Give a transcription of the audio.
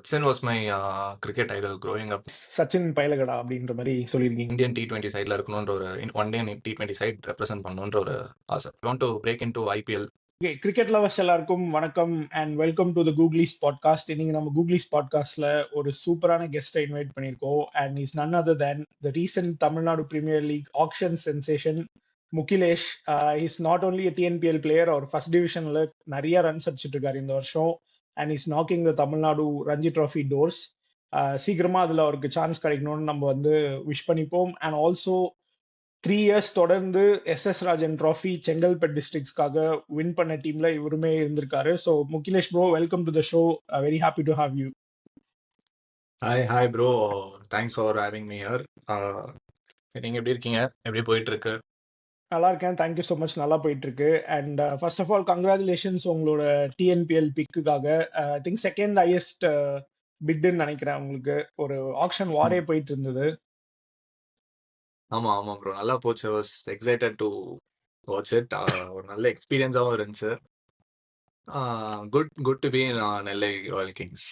Sachin was my cricket idol growing up. Sachin பயலகடா அப்படின்ற மாதிரி சொல்லியிருக்கீங்க. இந்தியன் T20 சைடில் இருக்கணுன்ற ஒரு one day T20 side represent பண்ணணுன்ற ஒரு ஆசை. Want to break into IPL. Okay, cricket lovers எல்லாருக்கும் வணக்கம் and welcome to the Googlies podcast. இன்னைக்கு நம்ம கூகுளிஸ் பாட்காஸ்ட்ல ஒரு சூப்பரான கெஸ்ட்டை இன்வைட் பண்ணியிருக்கோம் and is none other than the recent Tamil Nadu premier league action sensation Mukilesh. Is not only TNPL player, அவர் ஃபர்ஸ்ட் டிவிஷன்ல நிறைய ரன்ஸ் அடிச்சிட்டு இருக்காரு இந்த வருஷம் and is knocking the Tamil Nadu Ranji trophy doors. சீக்கிரமா அதுல அவருக்கு சான்ஸ் கிடைக்கணும்னு நம்ம வந்து விஷ் பண்ணிப்போம். அண்ட் ஆல்சோ 3 years தொடர்ந்து எஸ்எஸ் ராஜன் ட்ராஃபி செங்கல்பட் டிஸ்ட்ரிக்ட்ஸ்க்காக வின் பண்ண டீம்ல இவருமே இருந்திருக்காரு. So Mukilesh bro, welcome to the show. Very happy to have you. Hi bro, thanks for having me here. நீங்க எப்படி இருக்கீங்க? எப்படி போயிட்டு இருக்கு? நல்லா இருக்கேன், தேங்க்யூ ஸோ மச். நல்லா போயிட்டு இருக்கு. And first of all congratulations உங்களோட டிஎன்பிஎல் பிக்குக்காக. ஐ திங்க் செகண்ட் ஹையஸ்ட் பிட்னு நினைக்கிறேன். உங்களுக்கு ஒரு ஆக்ஷன் வாரே போயிட்டு இருந்தது. ஆமா ப்ரோ, நல்லா போச்சு. Was excited to watch it. ஒரு நல்ல எக்ஸ்பீரியன்ஸாகவும் இருந்துச்சு. Good to be in Nellai Royal Kings.